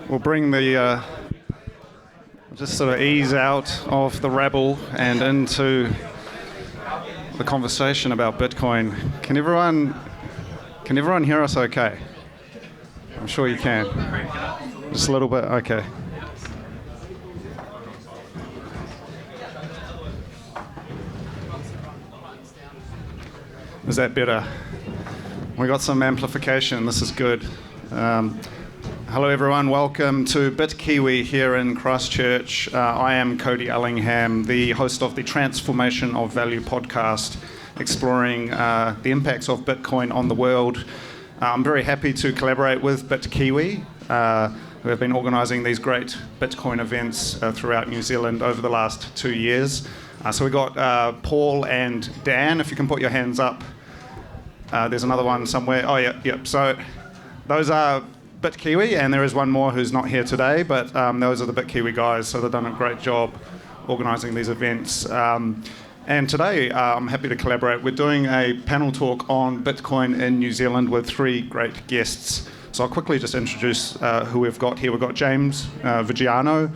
We'll bring the just sort of ease out of the rabble and into the conversation about Bitcoin. Can everyone hear us okay? I'm sure you can. Just a little bit, okay. Is that better? We got some amplification, this is good. Hello everyone, welcome to Bitkiwi here in Christchurch. I am Cody Ellingham, the host of the Transformation of Value podcast, exploring the impacts of Bitcoin on the world. I'm very happy to collaborate with Bitkiwi, who have been organising these great Bitcoin events throughout New Zealand over the last 2 years. So we got Paul and Dan, if you can put your hands up. There's another one somewhere. Oh, yeah. So those are Bitkiwi, and there is one more who's not here today, but those are the Bitkiwi guys, so they've done a great job organising these events. And today, I'm happy to collaborate. We're doing a panel talk on Bitcoin in New Zealand with 3 great guests. So I'll quickly just introduce who we've got here. We've got James Viggiano.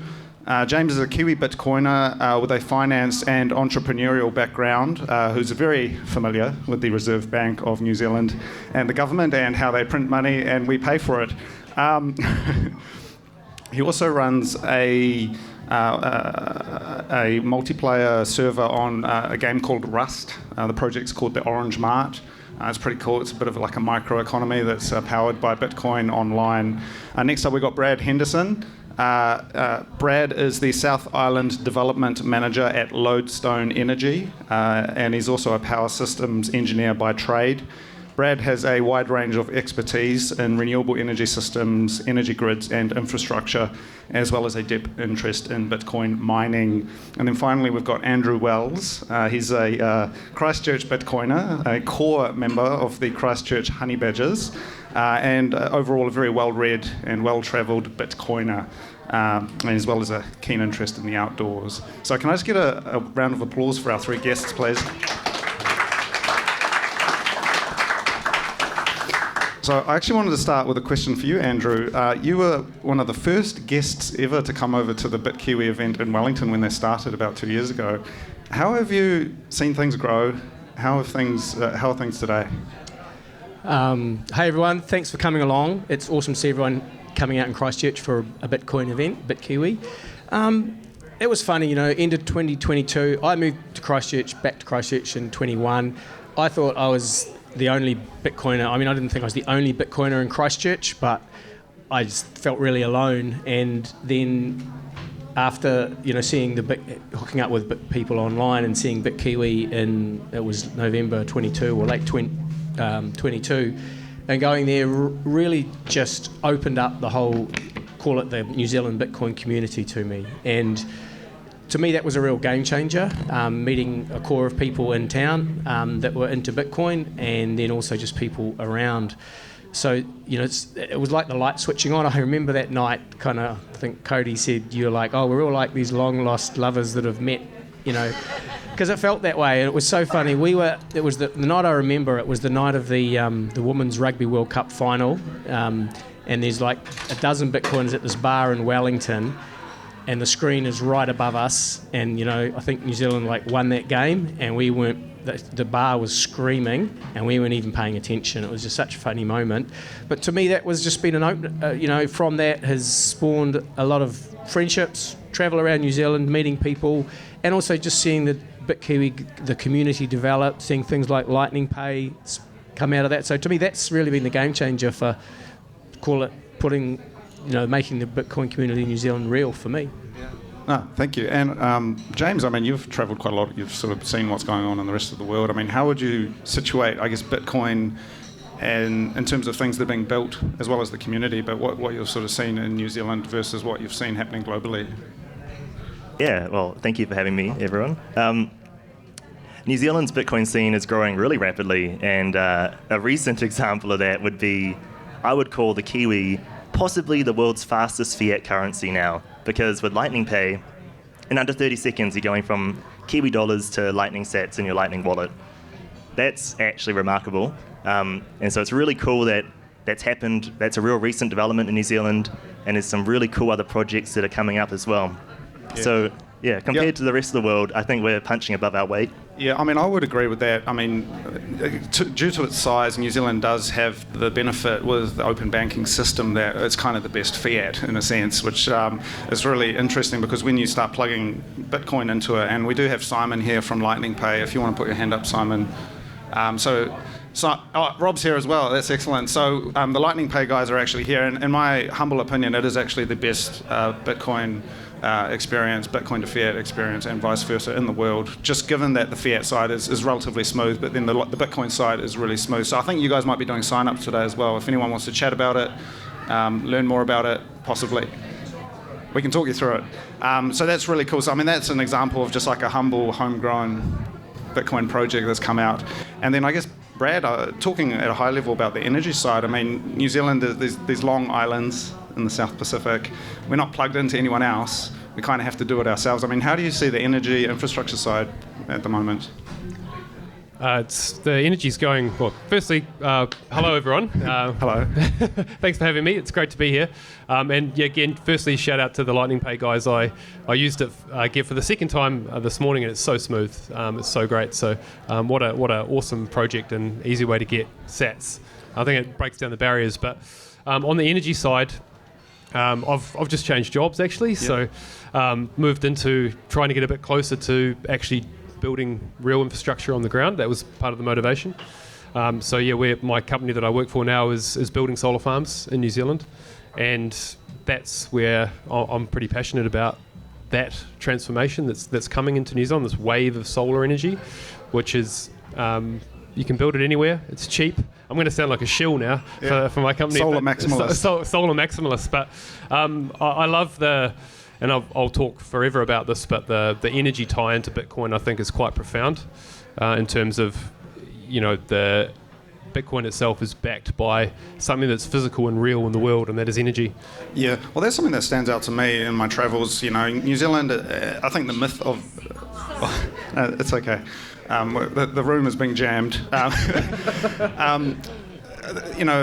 James is a Kiwi Bitcoiner with a finance and entrepreneurial background, who's very familiar with the Reserve Bank of New Zealand and the government and how they print money and we pay for it. He also runs a multiplayer server on a game called Rust. The project's called the Orange Mart. It's pretty cool. It's a bit of like a microeconomy that's powered by Bitcoin online. Next up, we've got Brad Henderson. Brad is the South Island Development Manager at Lodestone Energy, and he's also a power systems engineer by trade. Brad has a wide range of expertise in renewable energy systems, energy grids and infrastructure, as well as a deep interest in Bitcoin mining. And then finally we've got Andrew Wells. He's a Christchurch Bitcoiner, a core member of the Christchurch Honey Badgers, and overall a very well-read and well-travelled Bitcoiner, as well as a keen interest in the outdoors. So can I just get a round of applause for our 3 guests, please? So I actually wanted to start with a question for you, Andrew. You were one of the first guests ever to come over to the Bitkiwi event in Wellington when they started about 2 years ago. How have you seen things grow? How are things today? Hey everyone, thanks for coming along. It's awesome to see everyone coming out in Christchurch for a Bitcoin event, Bitkiwi. It was funny, end of 2022, I moved to Christchurch, back to Christchurch in 21. I thought I was the only Bitcoiner. I didn't think I was the only Bitcoiner in Christchurch, but I just felt really alone. And then after, seeing hooking up with people online and seeing Bitkiwi it was November 22 or late 22, and going there really just opened up the whole, call it the New Zealand Bitcoin community to me. And to me, that was a real game changer, meeting a core of people in town that were into Bitcoin, and then also just people around. So, it was like the light switching on. I remember that night, I think Cody said, you were like, oh, we're all like these long-lost lovers that have met, because it felt that way. And it was so funny. It was the night I remember, it was the night of the Women's Rugby World Cup final, and there's like a dozen Bitcoiners at this bar in Wellington, and the screen is right above us, and I think New Zealand won that game, and we weren't. The bar was screaming, and we weren't even paying attention. It was just such a funny moment. But to me, that was just been an open. From that has spawned a lot of friendships, travel around New Zealand, meeting people, and also just seeing the Bitkiwi, the community develop, seeing things like Lightning Pay come out of that. So to me, that's really been the game changer for, making the Bitcoin community in New Zealand real for me. No, thank you. And James, you've travelled quite a lot. You've sort of seen what's going on in the rest of the world. How would you situate, Bitcoin in terms of things that are being built as well as the community, but what you've sort of seen in New Zealand versus what you've seen happening globally? Yeah, well, thank you for having me, everyone. New Zealand's Bitcoin scene is growing really rapidly, and a recent example of that would be, I would call the Kiwi possibly the world's fastest fiat currency now, because with Lightning Pay, in under 30 seconds you're going from Kiwi dollars to Lightning sats in your Lightning wallet. That's actually remarkable, and so it's really cool that that's happened. That's a real recent development in New Zealand, and there's some really cool other projects that are coming up as well. Yeah. So, yeah, compared to the rest of the world, I think we're punching above our weight. Yeah, I mean, I would agree with that. I mean, due to its size, New Zealand does have the benefit with the open banking system that it's kind of the best fiat in a sense, which is really interesting because when you start plugging Bitcoin into it, and we do have Simon here from Lightning Pay, if you want to put your hand up, Simon. Rob's here as well. That's excellent. So the Lightning Pay guys are actually here, and in my humble opinion, it is actually the best Bitcoin experience, Bitcoin to fiat experience, and vice versa in the world. Just given that the fiat side is relatively smooth, but then the Bitcoin side is really smooth. So I think you guys might be doing sign-ups today as well. If anyone wants to chat about it, learn more about it, possibly, we can talk you through it. So that's really cool. So I mean, that's an example of just like a humble, homegrown Bitcoin project that's come out. And then I guess Brad, talking at a high level about the energy side, I mean, New Zealand, there's these long islands in the South Pacific. We're not plugged into anyone else. We kind of have to do it ourselves. I mean, how do you see the energy infrastructure side at the moment? The energy's going, well, firstly, hello everyone. Hello. Thanks for having me. It's great to be here. And yeah, again, firstly, shout out to the Lightning Pay guys. I used it again for the second time this morning, and it's so smooth. It's so great. So what a awesome project and easy way to get sats. I think it breaks down the barriers. But on the energy side, I've just changed jobs actually. Yep. So moved into trying to get a bit closer to actually building real infrastructure on the ground. That was part of the motivation. So yeah, my company that I work for now is building solar farms in New Zealand, and that's where I'm pretty passionate about that transformation that's coming into New Zealand, this wave of solar energy, which is you can build it anywhere. It's cheap. I'm going to sound like a shill now for my company. Solar maximalist. Solar maximalist. But I love and I'll talk forever about this, but the energy tie into Bitcoin I think is quite profound in terms of, the Bitcoin itself is backed by something that's physical and real in the world, and that is energy. Yeah, well, that's something that stands out to me in my travels. New Zealand, I think the myth of... it's okay. The room is being jammed.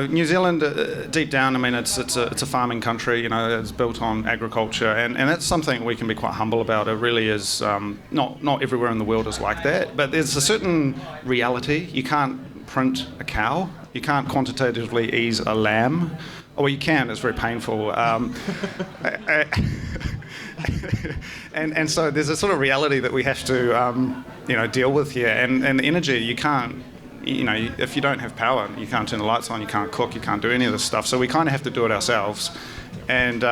New Zealand, deep down, I mean, it's a farming country. It's built on agriculture, and that's something we can be quite humble about. It really is. Not everywhere in the world is like that, but there's a certain reality. You can't print a cow. You can't quantitatively ease a lamb. Well, you can. It's very painful. And so there's a sort of reality that we have to deal with here. And the energy, you can't. If you don't have power, you can't turn the lights on, you can't cook, you can't do any of this stuff. So we kind of have to do it ourselves. And,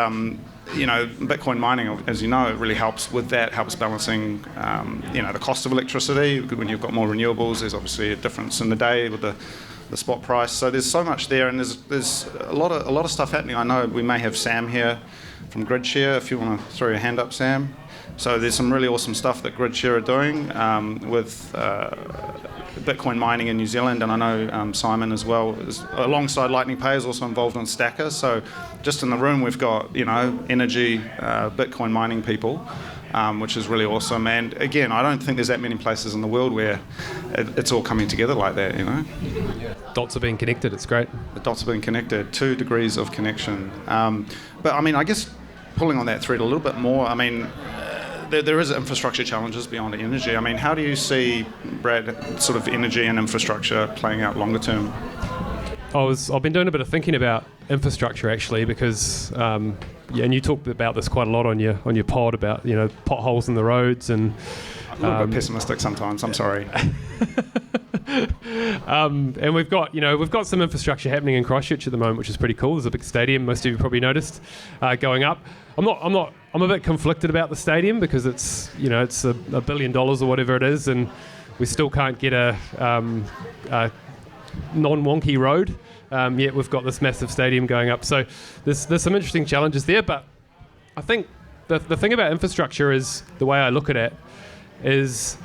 Bitcoin mining, as you know, it really helps with that, helps balancing, the cost of electricity. When you've got more renewables, there's obviously a difference in the day with the spot price. So there's so much there, and there's a lot of stuff happening. I know we may have Sam here from GridShare, if you want to throw your hand up, Sam. So there's some really awesome stuff that GridShare are doing with Bitcoin mining in New Zealand, and I know Simon as well, alongside Lightning Pay, is also involved in Stacker. So just in the room we've got, energy, Bitcoin mining people, which is really awesome. And again, I don't think there's that many places in the world where it's all coming together like that, Dots are being connected, it's great. The dots are being connected, 2 degrees of connection. But I mean, I guess pulling on that thread a little bit more, I mean, there is infrastructure challenges beyond energy. I mean, how do you see, Brad, sort of energy and infrastructure playing out longer term? I've been doing a bit of thinking about infrastructure actually, because and you talked about this quite a lot on your pod about potholes in the roads and. A little bit pessimistic sometimes. I'm sorry. And we've got some infrastructure happening in Christchurch at the moment, which is pretty cool. There's a big stadium. Most of you probably noticed going up. I'm a bit conflicted about the stadium because it's $1 billion or whatever it is, and we still can't get a non-wonky road. Yet we've got this massive stadium going up. So there's some interesting challenges there. But I think the thing about infrastructure is, the way I look at it, is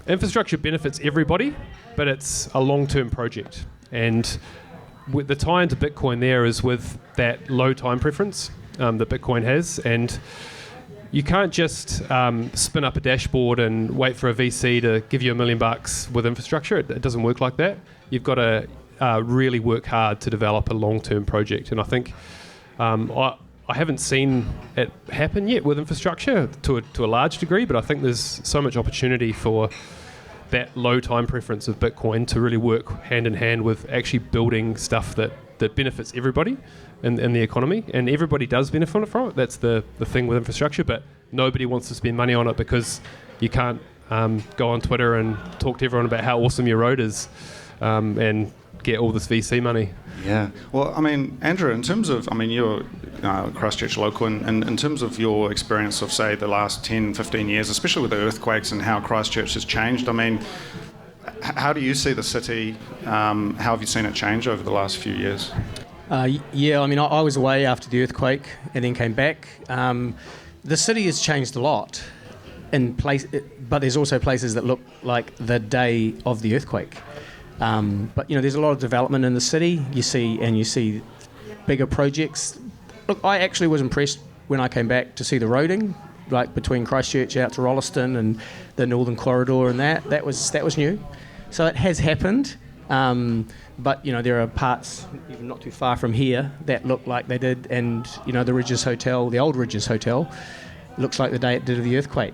infrastructure benefits everybody, but it's a long-term project. And with the tie into Bitcoin there is with that low time preference that Bitcoin has. And you can't just spin up a dashboard and wait for a VC to give you $1 million with infrastructure. It doesn't work like that. You've got to really work hard to develop a long-term project. And I think I haven't seen it happen yet with infrastructure to a large degree, but I think there's so much opportunity for that low time preference of Bitcoin to really work hand in hand with actually building stuff that benefits everybody in the economy, and everybody does benefit from it. That's the thing with infrastructure, but nobody wants to spend money on it because you can't go on Twitter and talk to everyone about how awesome your road is and get all this VC money. Yeah. Well, I mean, Andrew, in terms of, you're Christchurch local, and in terms of your experience of, say, the last 10, 15 years, especially with the earthquakes and how Christchurch has changed, how do you see the city? How have you seen it change over the last few years? I was away after the earthquake and then came back. The city has changed a lot, but there's also places that look like the day of the earthquake. But there's a lot of development in the city. You see bigger projects. Look, I actually was impressed when I came back to see the roading, like between Christchurch out to Rolleston and the Northern Corridor, and that was new. So it has happened. But there are parts even not too far from here that look like they did, and the Ridges Hotel, the old Ridges Hotel, looks like the day it did of the earthquake.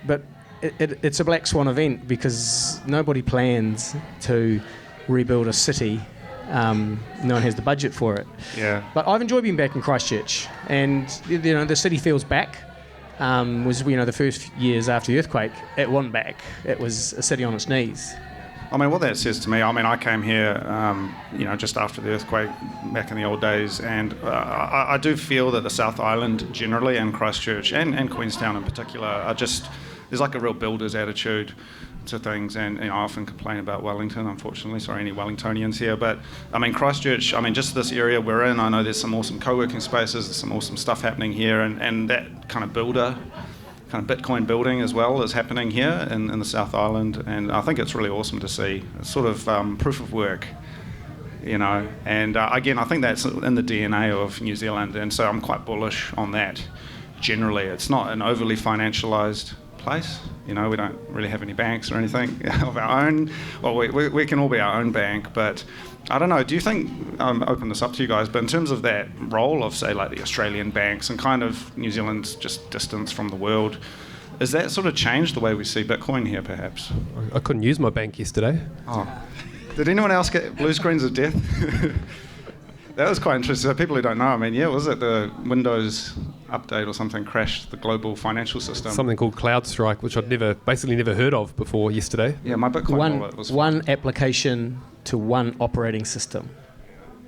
But it's a black swan event because nobody plans to rebuild a city. No one has the budget for it. Yeah. But I've enjoyed being back in Christchell, and the city feels back. The first years after the earthquake, it wasn't back. It was a city on its knees. What that says to me, I came here, just after the earthquake back in the old days, and I do feel that the South Island generally, and Christchurch and Queenstown in particular, there's like a real builder's attitude to things, and I often complain about Wellington, unfortunately. Sorry, any Wellingtonians here, but Christchurch, just this area we're in, I know there's some awesome co-working spaces, there's some awesome stuff happening here, and that kind of Bitcoin building as well is happening here in the South Island, and I think it's really awesome to see. It's sort of proof of work, and again, I think that's in the DNA of New Zealand, and so I'm quite bullish on that. Generally, it's not an overly financialised place. We don't really have any banks or anything of our own. Well, we can all be our own bank, but I don't know. Do you think, open this up to you guys, but in terms of that role of, say, like the Australian banks and kind of New Zealand's just distance from the world, has that sort of changed the way we see Bitcoin here, perhaps? I couldn't use my bank yesterday. Oh. Did anyone else get blue screens of death? That was quite interesting. So people who don't know, was it the Windows update or something crashed the global financial system? Something called CloudStrike, which I'd basically never heard of before yesterday. Yeah, my Bitcoin wallet was... One application to one operating system.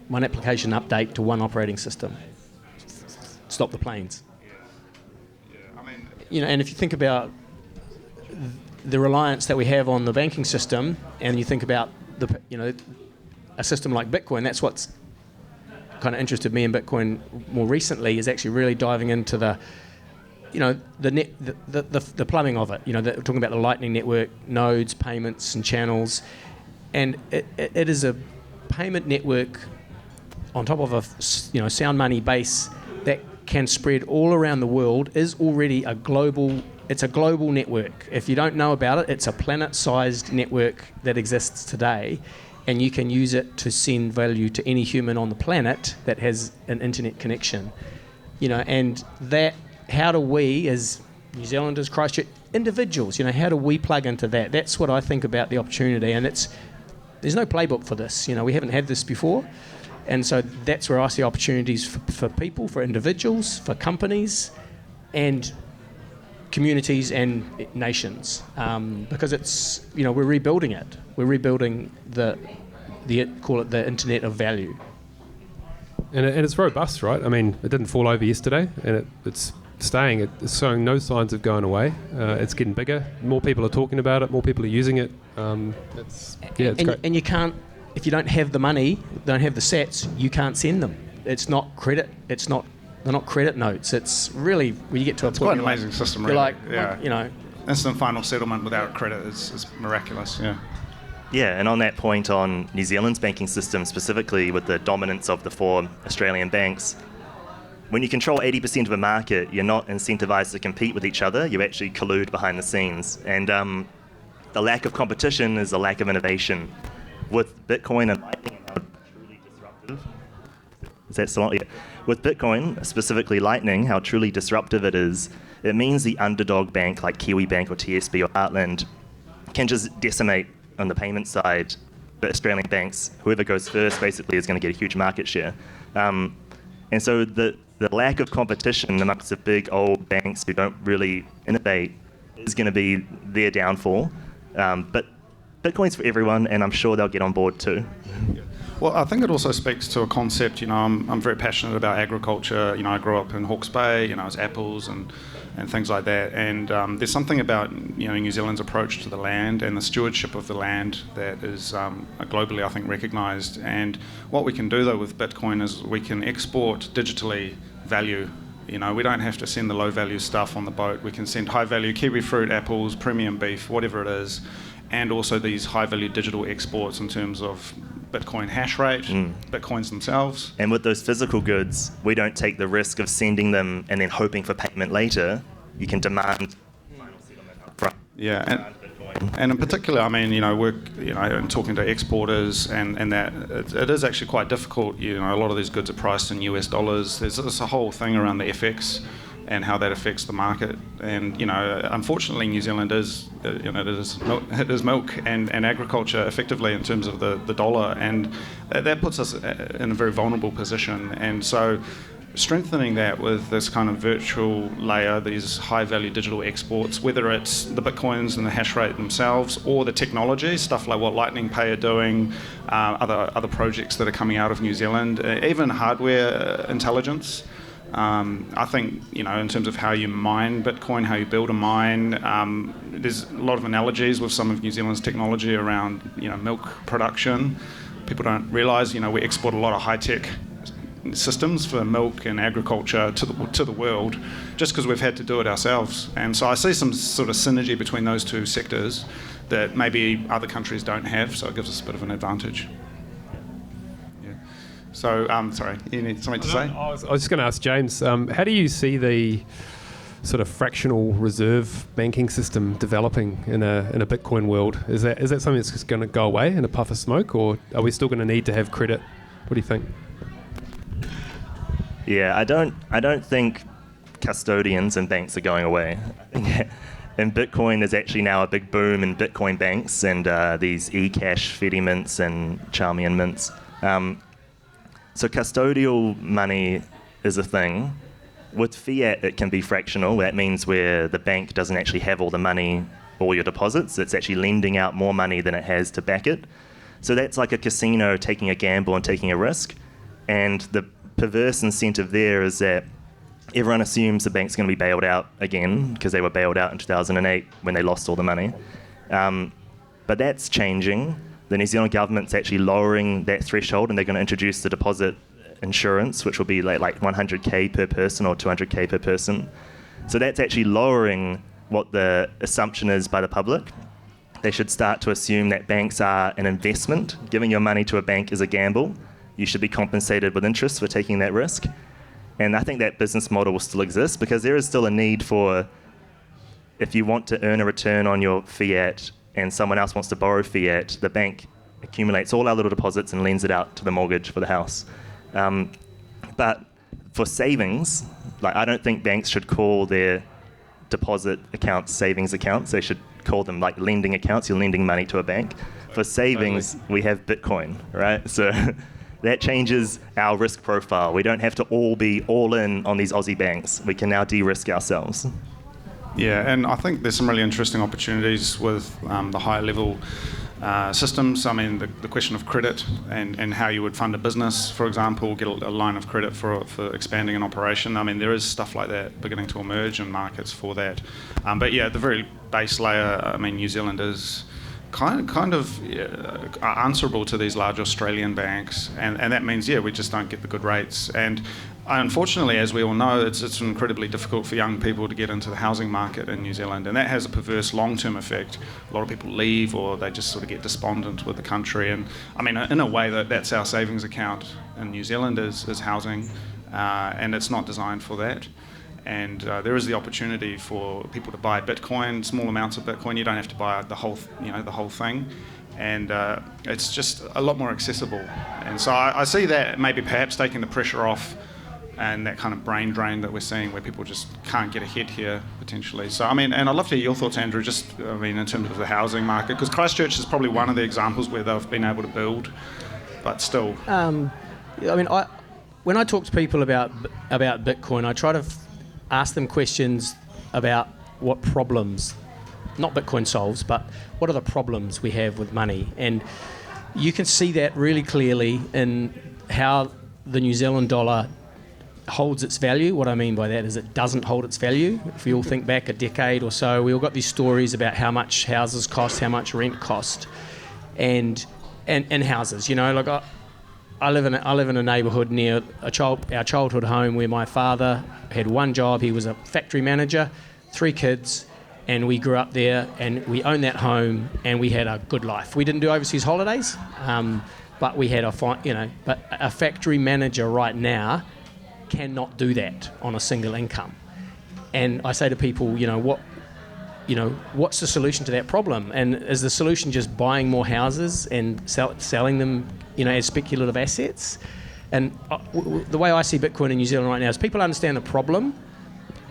One application update to one operating system. Stop the planes. And if you think about the reliance that we have on the banking system, and you think about a system like Bitcoin, that's what's kind of interested me in Bitcoin more recently, is actually really diving into the plumbing of it. We're talking about the Lightning Network, nodes, payments, and channels, and it is a payment network on top of a sound money base that can spread all around the world. Is already a global network. If you don't know about it, it's a planet-sized network that exists today. And you can use it to send value to any human on the planet that has an internet connection. And that, how do we, as New Zealanders, Christchurch, individuals, how do we plug into that? That's what I think about the opportunity, and there's no playbook for this. We haven't had this before, and so that's where I see opportunities for people, for individuals, for companies, and communities and nations, because it's we're rebuilding it. We're rebuilding call it the internet of value. And it's robust, right? It didn't fall over yesterday, and it's staying. It's showing no signs of going away. It's getting bigger. More people are talking about it. More people are using it. It's great. And you can't, if you don't have the money, don't have the sats, you can't send them. It's not credit. They're not credit notes. It's really, when you get to a point... It's quite an amazing system, really. You're like, Instant final settlement without credit is miraculous, yeah. Yeah, and on that point on New Zealand's banking system, specifically with the dominance of the 4 Australian banks, when you control 80% of a market, you're not incentivized to compete with each other. You actually collude behind the scenes. And the lack of competition is a lack of innovation. With Bitcoin and Lightning That's a lot. Yeah. With Bitcoin, specifically Lightning, how truly disruptive it is, it means the underdog bank like Kiwi Bank or TSB or Heartland can just decimate on the payment side. The Australian banks, whoever goes first, basically is going to get a huge market share. And so the lack of competition amongst the big old banks who don't really innovate is going to be their downfall. But Bitcoin's for everyone, and I'm sure they'll get on board too. Well, I think it also speaks to a concept. I'm very passionate about agriculture. I grew up in Hawke's Bay. It's apples and things like that. And there's something about New Zealand's approach to the land and the stewardship of the land that is globally, I think, recognised. And what we can do though with Bitcoin is we can export digitally value. We don't have to send the low value stuff on the boat. We can send high value kiwi fruit, apples, premium beef, whatever it is, and also these high value digital exports in terms of Bitcoin hash rate, Bitcoins themselves. And with those physical goods, we don't take the risk of sending them and then hoping for payment later. You can demand final settlement upfront. Yeah, and in particular, and talking to exporters and that it is actually quite difficult. A lot of these goods are priced in US dollars. There's a whole thing around the FX and how that affects the market. And unfortunately, New Zealand is it is milk and agriculture effectively in terms of the dollar, and that puts us in a very vulnerable position. And so strengthening that with this kind of virtual layer, these high-value digital exports, whether it's the Bitcoins and the hash rate themselves or the technology, stuff like what Lightning Pay are doing, other projects that are coming out of New Zealand, even hardware intelligence. I think, in terms of how you mine Bitcoin, how you build a mine, there's a lot of analogies with some of New Zealand's technology around, milk production. People don't realise, we export a lot of high-tech systems for milk and agriculture to the world just because we've had to do it ourselves. And so I see some sort of synergy between those two sectors that maybe other countries don't have, so it gives us a bit of an advantage. Yeah. So, sorry, you need something to say? I was just going to ask James, how do you see the sort of fractional reserve banking system developing in a Bitcoin world? Is that something that's just going to go away in a puff of smoke, or are we still going to need to have credit? What do you think? Yeah, I don't think custodians and banks are going away. I think in Bitcoin, there's actually now a big boom in Bitcoin banks and these eCash, Fedi mints and Charmian mints. So custodial money is a thing. With fiat, it can be fractional. That means where the bank doesn't actually have all the money, all your deposits. It's actually lending out more money than it has to back it. So that's like a casino taking a gamble and taking a risk. And the perverse incentive there is that everyone assumes the bank's going to be bailed out again because they were bailed out in 2008 when they lost all the money. But that's changing. The New Zealand government's actually lowering that threshold, and they're going to introduce the deposit insurance, which will be like 100k per person or 200k per person. So that's actually lowering what the assumption is by the public. They should start to assume that banks are an investment. Giving your money to a bank is a gamble. You should be compensated with interest for taking that risk. And I think that business model will still exist because there is still a need for, if you want to earn a return on your fiat and someone else wants to borrow fiat, the bank accumulates all our little deposits and lends it out to the mortgage for the house. But for savings, I don't think banks should call their deposit accounts savings accounts. They should call them lending accounts. You're lending money to a bank. For savings, we have Bitcoin, right? So that changes our risk profile. We don't have to all be all in on these Aussie banks. We can now de-risk ourselves. Yeah, and I think there's some really interesting opportunities with the higher level systems. I mean, the question of credit and how you would fund a business, for example, get a line of credit for expanding an operation. I mean, there is stuff like that beginning to emerge in markets for that. But yeah, the very base layer, I mean, New Zealand is kind of answerable to these large Australian banks, and that means we just don't get the good rates. And unfortunately, as we all know, it's incredibly difficult for young people to get into the housing market in New Zealand, and that has a perverse long-term effect. A lot of people leave, or they just sort of get despondent with the country. And I mean, in a way, that's our savings account in New Zealand is housing, and it's not designed for that. And there is the opportunity for people to buy Bitcoin, small amounts of Bitcoin. You don't have to buy the whole thing. and it's just a lot more accessible. And so I see that maybe perhaps taking the pressure off and that kind of brain drain that we're seeing where people just can't get ahead here potentially. So, I mean, and I'd love to hear your thoughts, Andrew, just, I mean, in terms of the housing market, because Christchurch is probably one of the examples where they've been able to build, but still. When I talk to people about Bitcoin, I try to ask them questions about what problems, not Bitcoin solves, but what are the problems we have with money. And you can see that really clearly in how the New Zealand dollar holds its value. What I mean by that is it doesn't hold its value. If we all think back a decade or so, we all got these stories about how much houses cost, how much rent cost, and houses. You know, like I live in a neighbourhood near our childhood home where my father had one job. He was a factory manager, 3 kids, and we grew up there, and we owned that home, and we had a good life. We didn't do overseas holidays, but we had but a factory manager right now cannot do that on a single income. And I say to people, what's the solution to that problem? And is the solution just buying more houses and selling them, as speculative assets? And the way I see Bitcoin in New Zealand right now is people understand the problem,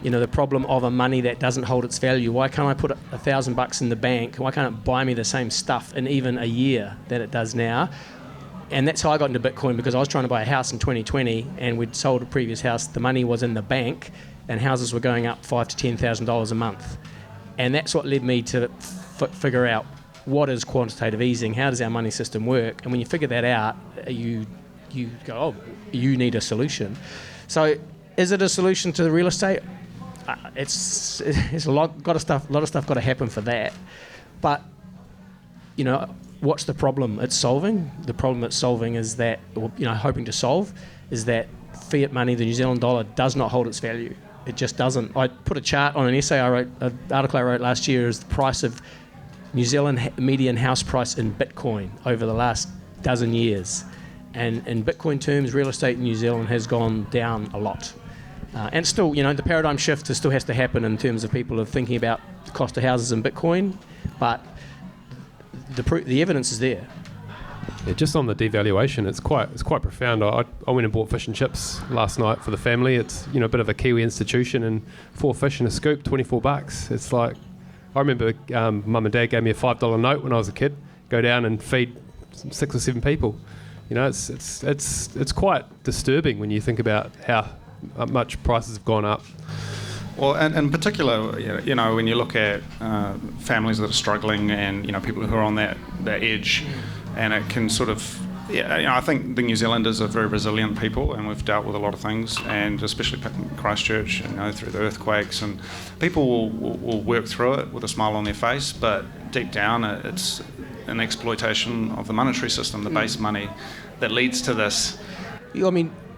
the problem of a money that doesn't hold its value. Why can't I put $1,000 in the bank? Why can't it buy me the same stuff in even a year that it does now? And that's how I got into Bitcoin, because I was trying to buy a house in 2020 and we'd sold a previous house. The money was in the bank and houses were going up $5,000 to $10,000 a month. And that's what led me to figure out what is quantitative easing, how does our money system work? And when you figure that out, you go, oh, you need a solution. So is it a solution to the real estate? It's a lot of stuff got to happen for that. But, what's the problem it's solving? The problem it's solving is that, hoping to solve, is that fiat money, the New Zealand dollar, does not hold its value. It just doesn't. I put a chart on an essay an article I wrote last year, is the price of New Zealand median house price in Bitcoin over the last dozen years. And in Bitcoin terms, real estate in New Zealand has gone down a lot. And still, the paradigm shift still has to happen in terms of people are thinking about the cost of houses in Bitcoin, but the evidence is there. Yeah, just on the devaluation, it's quite profound. I went and bought fish and chips last night for the family. It's a bit of a Kiwi institution, and 4 fish and a scoop, $24. It's like, I remember Mum and Dad gave me a $5 note when I was a kid. Go down and feed 6 or 7 people. It's quite disturbing when you think about how much prices have gone up. Well, and in particular, when you look at families that are struggling and, people who are on that edge, and it can sort of, I think the New Zealanders are very resilient people, and we've dealt with a lot of things, and especially in Christchurch, through the earthquakes, and people will work through it with a smile on their face, but deep down it's an exploitation of the monetary system, the base money, that leads to this.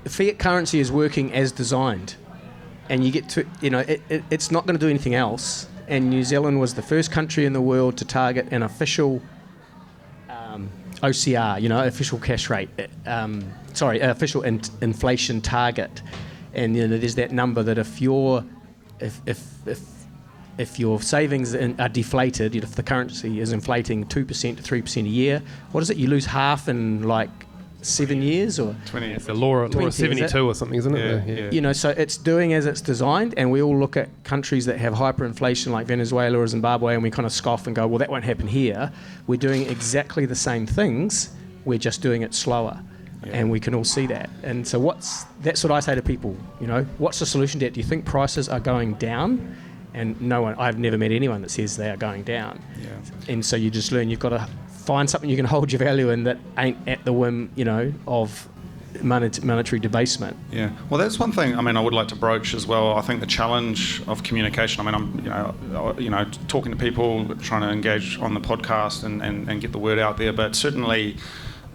Fiat currency is working as designed. And you get to, it's not going to do anything else. And New Zealand was the first country in the world to target an official OCR, official cash rate, official inflation target. And there's that number that if your savings are deflated, if the currency is inflating 2% to 3% a year, what is it? You lose half in 7 years or 20. It's the law of 72 or something, isn't it? Yeah. So it's doing as it's designed, and we all look at countries that have hyperinflation like Venezuela or Zimbabwe, and we kind of scoff and go, well, that won't happen here. We're doing exactly the same things, we're just doing it slower. Yeah. And we can all see that. And so that's what I say to people, what's the solution to it? Do you think prices are going down? And no one, I've never met anyone that says they are going down. Yeah. And so you just learn you've got to find something you can hold your value in that ain't at the whim, of monetary debasement. Yeah. Well, that's one thing. I would like to broach as well. I think the challenge of communication. I'm, talking to people, trying to engage on the podcast and get the word out there. But certainly,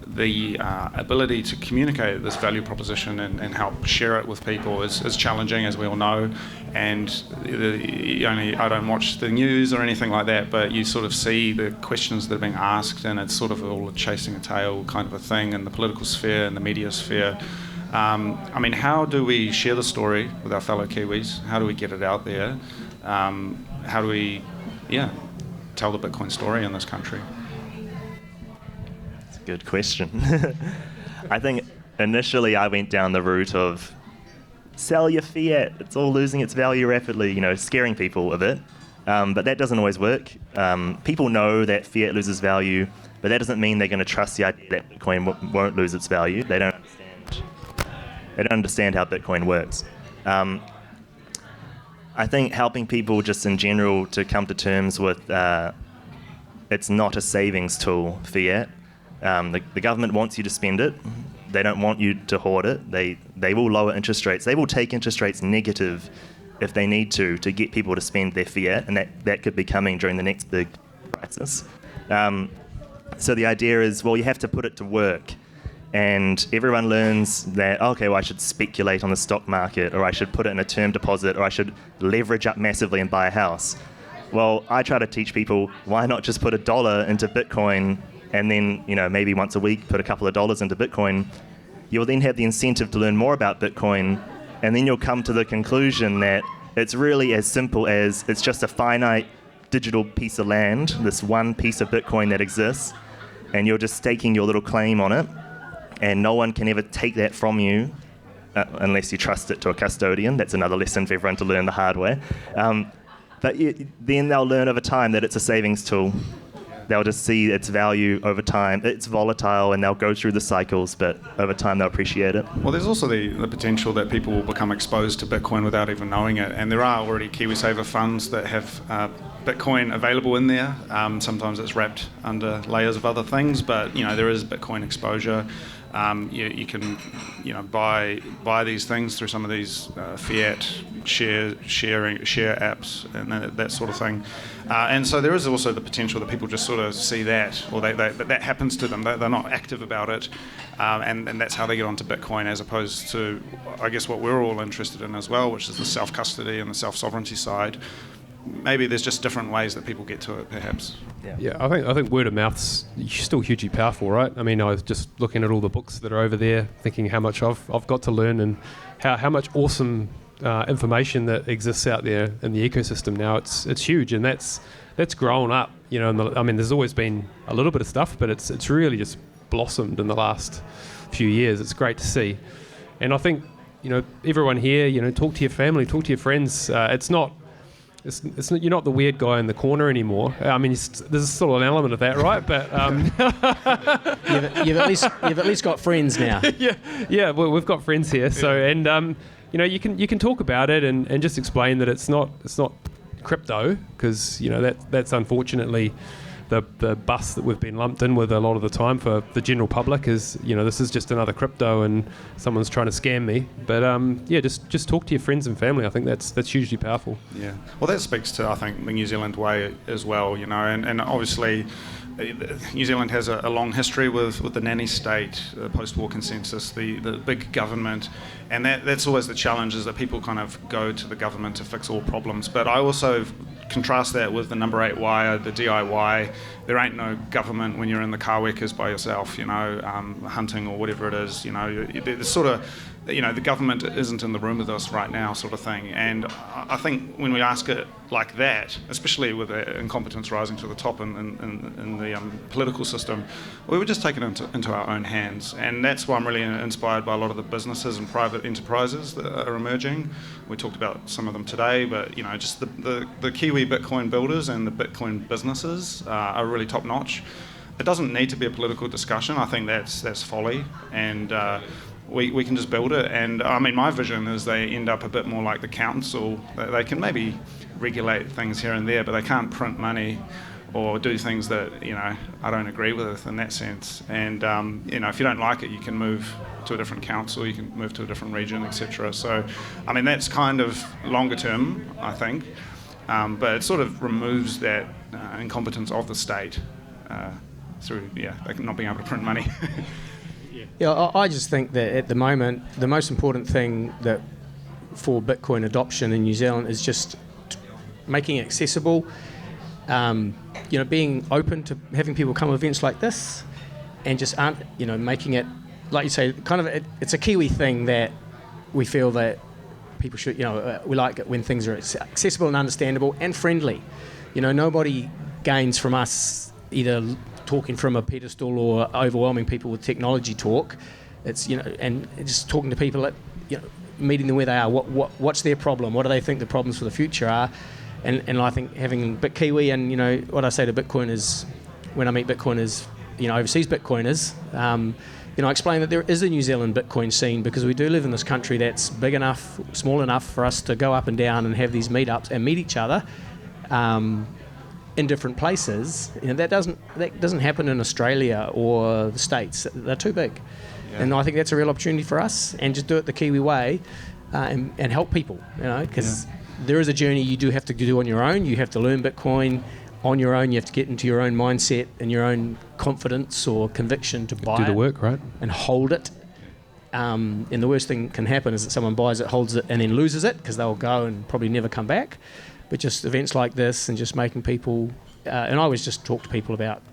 the ability to communicate this value proposition and help share it with people is challenging, as we all know. And I don't watch the news or anything like that, but you sort of see the questions that are being asked, and it's sort of all chasing a tail kind of a thing in the political sphere and the media sphere. How do we share the story with our fellow Kiwis? How do we get it out there? How do we, tell the Bitcoin story in this country? Good question. I think initially I went down the route of sell your fiat. It's all losing its value rapidly, scaring people a bit. But that doesn't always work. People know that fiat loses value, but that doesn't mean they're going to trust the idea that Bitcoin won't lose its value. They don't understand how Bitcoin works. I think helping people just in general to come to terms with it's not a savings tool, fiat. The government wants you to spend it. They don't want you to hoard it. They will lower interest rates. They will take interest rates negative if they need to get people to spend their fiat, and that could be coming during the next big crisis. So the idea is, well, you have to put it to work. And everyone learns that, okay, well, I should speculate on the stock market, or I should put it in a term deposit, or I should leverage up massively and buy a house. Well, I try to teach people, why not just put $1 into Bitcoin, and then, maybe once a week put a couple of dollars into Bitcoin. You'll then have the incentive to learn more about Bitcoin, and then you'll come to the conclusion that it's really as simple as it's just a finite digital piece of land, this one piece of Bitcoin that exists, and you're just staking your little claim on it. And no one can ever take that from you unless you trust it to a custodian. That's another lesson for everyone to learn the hard way. But then they'll learn over time that it's a savings tool. They'll just see its value over time. It's volatile, and they'll go through the cycles, but over time they'll appreciate it. Well, there's also the potential that people will become exposed to Bitcoin without even knowing it. And there are already KiwiSaver funds that have Bitcoin available in there. Sometimes it's wrapped under layers of other things, but there is Bitcoin exposure. You can buy these things through some of these fiat share apps and that sort of thing. And so there is also the potential that people just sort of see that, or that happens to them. They're not active about it, and that's how they get onto Bitcoin, as opposed to, I guess, what we're all interested in as well, which is the self-custody and the self-sovereignty side. Maybe there's just different ways that people get to it, perhaps. Yeah, I think word of mouth's still hugely powerful, right? I mean, I was just looking at all the books that are over there, thinking how much I've got to learn, and how much awesome information that exists out there in the ecosystem now. It's huge, and that's grown up. There's always been a little bit of stuff, but it's really just blossomed in the last few years. It's great to see, and I think everyone here, talk to your family, talk to your friends. It's not, you're not the weird guy in the corner anymore. I mean, there's sort of an element of that, right? But you've at least got friends now. yeah. Well, we've got friends here. So you can talk about it and just explain that it's not crypto, because that's unfortunately the bus that we've been lumped in with a lot of the time for the general public is, this is just another crypto and someone's trying to scam me. But just talk to your friends and family. I think that's hugely powerful. Yeah. Well, that speaks to, I think, the New Zealand way as well, and obviously New Zealand has a long history with the nanny state, the post-war consensus, the big government, and that's always the challenge, is that people kind of go to the government to fix all problems. But I also contrast that with the number 8 wire, the DIY. There ain't no government when you're in the car workers by yourself, hunting or whatever it is. It's sort of, the government isn't in the room with us right now, sort of thing. And I think when we ask it like that, especially with the incompetence rising to the top in the political system, we would just take it into our own hands. And that's why I'm really inspired by a lot of the businesses and private enterprises that are emerging. We talked about some of them today, but just the Kiwi Bitcoin builders and the Bitcoin businesses are really top notch. It doesn't need to be a political discussion. I think that's folly, and we can just build it. And I mean, my vision is they end up a bit more like the council. They can maybe regulate things here and there, but they can't print money or do things that I don't agree with in that sense. And if you don't like it, you can move to a different council, you can move to a different region, etc. So I mean, that's kind of longer term, I think, but it sort of removes that incompetence of the state through like not being able to print money. Yeah, I just think that at the moment, the most important thing that for Bitcoin adoption in New Zealand is just making it accessible, being open to having people come to events like this, and just making it, like you say, kind of it's a Kiwi thing that we feel that people should, we like it when things are accessible and understandable and friendly. Nobody gains from us either talking from a pedestal or overwhelming people with technology talk. It's, and just talking to people at, meeting them where they are. What's their problem? What do they think the problems for the future are? And I think having Bitkiwi and, what I say to Bitcoiners when I meet Bitcoiners, overseas Bitcoiners, I explain that there is a New Zealand Bitcoin scene because we do live in this country that's big enough, small enough for us to go up and down and have these meetups and meet each other in different places. That doesn't happen in Australia or the States. They're too big. Yeah. And I think that's a real opportunity for us, and just do it the Kiwi way and help people, because there is a journey you do have to do on your own. You have to learn Bitcoin on your own. You have to get into your own mindset and your own confidence or conviction to buy it. Do the work, right? And hold it. And the worst thing can happen is that someone buys it, holds it, and then loses it because they'll go and probably never come back. But just events like this and just making people... and I always just talk to people about...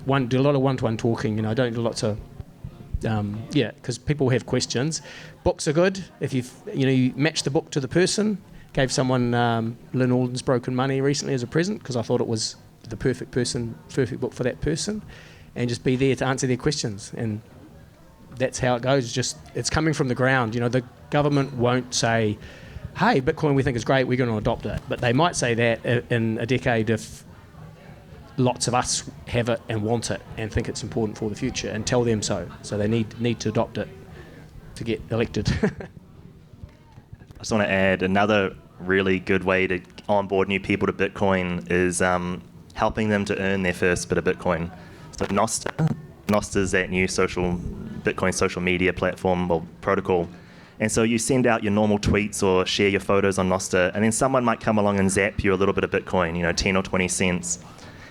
do a lot of one-to-one talking. I don't do lots of... because people have questions. Books are good. If you match the book to the person. Gave someone Lynn Alden's Broken Money recently as a present because I thought it was the perfect book for that person, and just be there to answer their questions. And that's how it goes. It's coming from the ground. The government won't say, "Hey, Bitcoin, we think is great. We're going to adopt it," but they might say that in a decade if lots of us have it and want it and think it's important for the future, and tell them so. So they need to adopt it to get elected. I just want to add another really good way to onboard new people to Bitcoin is helping them to earn their first bit of Bitcoin. So Nostr is that new Bitcoin social media platform or protocol. And so you send out your normal tweets or share your photos on Nostr, and then someone might come along and zap you a little bit of Bitcoin, 10 or 20 cents.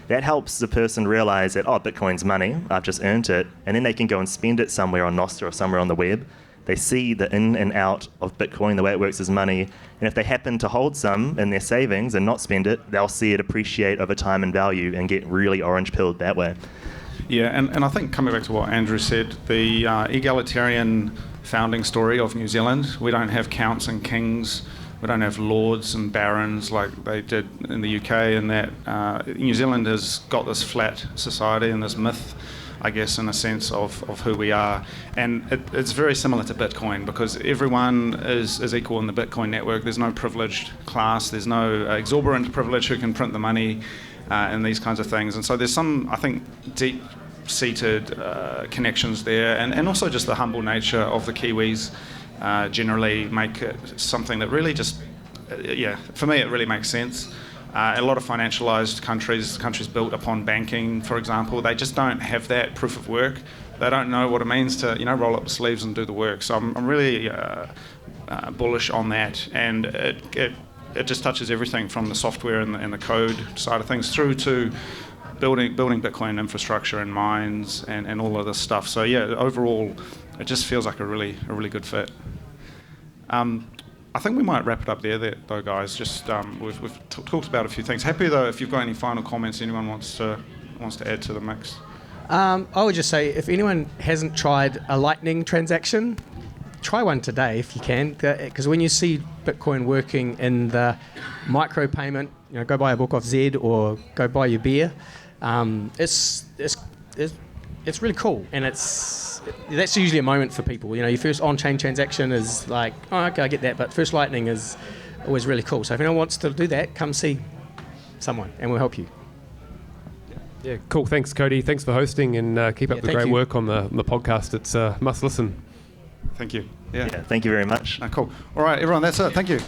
That helps the person realize that, Bitcoin's money, I've just earned it, and then they can go and spend it somewhere on Nostr or somewhere on the web. They see the in and out of Bitcoin, the way it works is money, and if they happen to hold some in their savings and not spend it, they'll see it appreciate over time in value and get really orange-pilled that way. Yeah, and I think coming back to what Andrew said, the egalitarian founding story of New Zealand, we don't have counts and kings, we don't have lords and barons like they did in the UK, and that New Zealand has got this flat society and this myth, I guess, in a sense of who we are. And it's very similar to Bitcoin because everyone is equal in the Bitcoin network. There's no privileged class, there's no exorbitant privilege who can print the money and these kinds of things. And so there's some, I think, deep-seated connections there, and also just the humble nature of the Kiwis generally make it something that really just, for me it really makes sense. A lot of financialized countries built upon banking, for example, they just don't have that proof of work. They don't know what it means to, roll up the sleeves and do the work. So I'm really bullish on that, and it just touches everything from the software and the code side of things through to building Bitcoin infrastructure and mines and all of this stuff. So overall, it just feels like a really good fit. I think we might wrap it up there though, guys. Just we've talked about a few things. Happy though if you've got any final comments anyone wants to add to the mix. I would just say if anyone hasn't tried a Lightning transaction, try one today if you can. Because when you see Bitcoin working in the micropayment, go buy a book off Zed or go buy your beer. It's really cool, and that's usually a moment for people. Your first on-chain transaction is like, oh, okay, I get that, but first Lightning is always really cool. So if anyone wants to do that, come see someone, and we'll help you. Yeah, cool. Thanks, Cody. Thanks for hosting, and keep up the great work on the podcast. It's must listen. Thank you. Yeah, thank you very much. Cool. All right, everyone, that's it. Thank you.